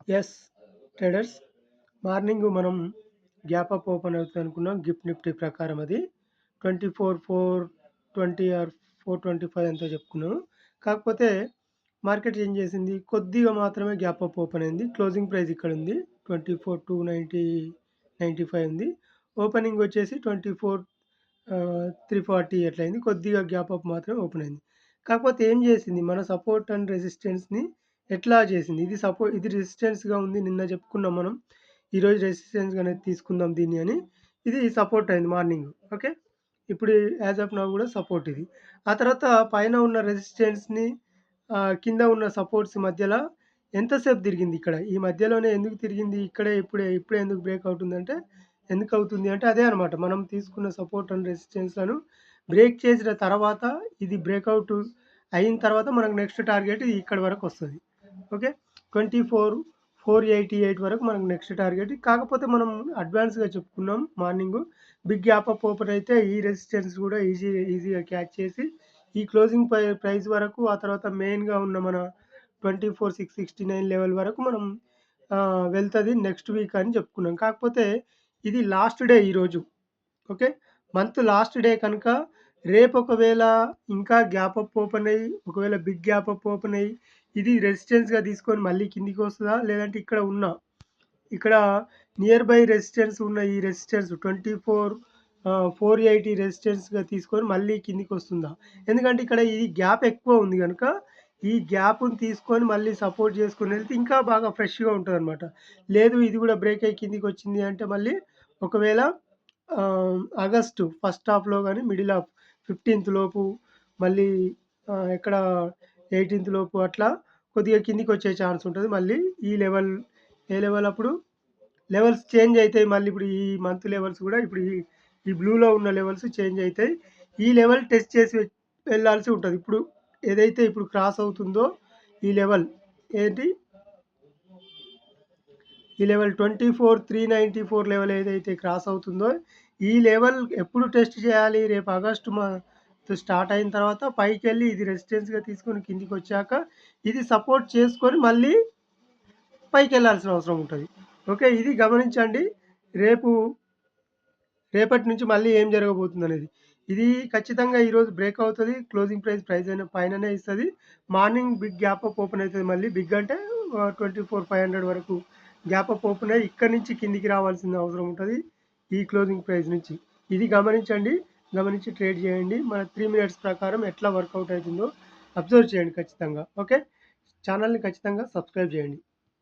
Yes traders, morning మనం gap up open అవుతుంది అనుకున్నాం. గిఫ్ట్ నిఫ్టీ ప్రకారం అది 24,420 ఆర్ 425 ఎంతో చెప్పుకున్నాము. కాకపోతే మార్కెట్ ఏం చేసింది, కొద్దిగా మాత్రమే గ్యాప్ అప్ ఓపెన్ అయింది. క్లోజింగ్ ప్రైస్ ఇక్కడ ఉంది 24,290.95 ఉంది. ఓపెనింగ్ వచ్చేసి 24,340 ఎట్లా అయింది. కొద్దిగా గ్యాప్ అప్ మాత్రమే ఓపెన్ అయింది. కాకపోతే ఏం చేసింది, మన సపోర్ట్ అండ్ రెసిస్టెన్స్‌ని ఎట్లా చేసింది. ఇది రెసిస్టెన్స్‌గా ఉంది. నిన్న చెప్పుకున్నాం మనం. ఈరోజు రెసిస్టెన్స్‌గా అనేది తీసుకుందాం దీన్ని అని. ఇది సపోర్ట్ అయింది మార్నింగ్. ఓకే. ఇప్పుడు యాజ్ ఆఫ్ నౌ కూడా సపోర్ట్ ఇది. ఆ తర్వాత పైన ఉన్న రెసిస్టెన్స్‌ని కింద ఉన్న సపోర్ట్స్ మధ్యల ఎంతసేపు తిరిగింది ఇక్కడ. ఈ మధ్యలోనే ఎందుకు తిరిగింది? ఇప్పుడే ఎందుకు బ్రేక్ అవుతుందంటే, ఎందుకవుతుంది అంటే అదే అనమాట. మనం తీసుకున్న సపోర్ట్ అండ్ రెసిస్టెన్స్‌లను బ్రేక్ చేసిన తర్వాత ఇది బ్రేకౌట్ అయిన తర్వాత మనకు నెక్స్ట్ టార్గెట్ ఇక్కడి వరకొస్తది. ఓకే. 24,488 వరకు మనకు నెక్స్ట్ టార్గెట్. కాకపోతే మనం అడ్వాన్స్‌గా చెప్పుకున్నాం morning. Big gap up open అయితే ఈ రెసిస్టెన్స్ కూడా ఈజీగా క్యాచ్ చేసి ఈ క్లోజింగ్ ప్రైస్ వరకు, ఆ తర్వాత మెయిన్‌గా ఉన్న మన 24,669 లెవెల్ వరకు మనం వెళ్తది నెక్స్ట్ వీక్ అని చెప్పుకున్నాం. కాకపోతే ఇది లాస్ట్ డే ఈరోజు. ఓకే. మంత్ లాస్ట్ డే కనుక రేపు ఒకవేళ ఇంకా గ్యాప్ అప్ ఓపెన్ అయ్యి, ఒకవేళ బిగ్ గ్యాప్ అప్ ఓపెన్ అయ్యి, ఇది రెసిస్టెన్స్‌గా తీసుకొని మళ్ళీ కిందికొస్తదా? లేదంటే ఇక్కడ నియర్ బై రెసిస్టెన్స్ ఉన్న ఈ రెసిస్టెన్స్ 480 రెసిస్టెన్స్‌గా తీసుకొని మళ్ళీ కిందికొస్తుందా? ఎందుకంటే ఇక్కడ ఈ గ్యాప్ ఎక్కువ ఉంది గనుక, ఈ గ్యాప్‌ని తీసుకొని మళ్ళీ సపోర్ట్ చేసుకొని వెళ్తే ఇంకా బాగా ఫ్రెష్‌గా ఉంటదనమాట. లేదు ఇది కూడా బ్రేక్ అయ్యి కిందికొచ్చింది అంటే మళ్ళీ ఒకవేళ ఆగస్టు ఫస్ట్ హాఫ్‌లో గాని, మిడిల్ ఆఫ్ 15థ్ లోపు మళ్ళీ ఎక్కడ 18థ్ లోపు అట్లా కొద్దిగా కిందికొచ్చే ఛాన్స్ ఉంటది. మళ్ళీ ఈ లెవెల్ ఏ లెవెల్ అప్పుడు లెవెల్స్ చేంజ్ అయితాయి. మళ్ళీ ఇప్పుడు ఈ మంత్ లెవెల్స్ గూడా ఇప్పుడు ఈ బ్లూలో ఉన్న లెవెల్స్ చేంజ్ అయితాయి. ఈ లెవెల్ టెస్ట్ చేసి వెళ్ళాల్సి ఉంటది. ఏదైతే ఇప్పుడు క్రాస్ అవుతుందో ఈ లెవెల్ ఏంటి? ఈ లెవెల్ 24,394 లెవెల్ ఏదైతే క్రాస్ అవుతుందో, ఈ లెవెల్ ఎప్పుడు టెస్ట్ చేయాలి? రేపు ఆగస్టు మంత్ స్టార్ట్ అయిన తర్వాత పైకెళ్ళి ఇది రెసిస్టెన్స్‌గా తీసుకొని కిందికొచ్చాక, ఇది సపోర్ట్ చేసుకొని మళ్ళీ పైకెళ్ళాల్సిన అవసరం ఉంటది. ఓకే. ఇది గమనించండి. రేపు రేపటి నుంచి మళ్ళీ ఏం జరగబోతుందనేది. ఇది ఖచ్చితంగా ఈరోజు బ్రేక్ అవుతది. క్లోజింగ్ ప్రైస్ అయినా పైననే ఇస్తది. Morning big gap up open అయితది మళ్ళీ. బిగ్ అంటే 24,500 వరకు గ్యాప్ అప్ ఓపెన్ అయ్యి ఇక్కడి నుంచి కిందికి రావాల్సిన అవసరం ఉంటది. ఈ క్లోజింగ్ ప్రైస్ నుంచి. ఇది గమనించండి. గమనించి ట్రేడ్ చేయండి. మన 3 మినిట్స్ ప్రకారం ఎట్లా వర్కౌట్ అయితుందో అబ్జర్వ్ చేయండి ఖచ్చితంగా. ఓకే. ఛానెల్‌ని ఖచ్చితంగా సబ్స్క్రైబ్ చేయండి.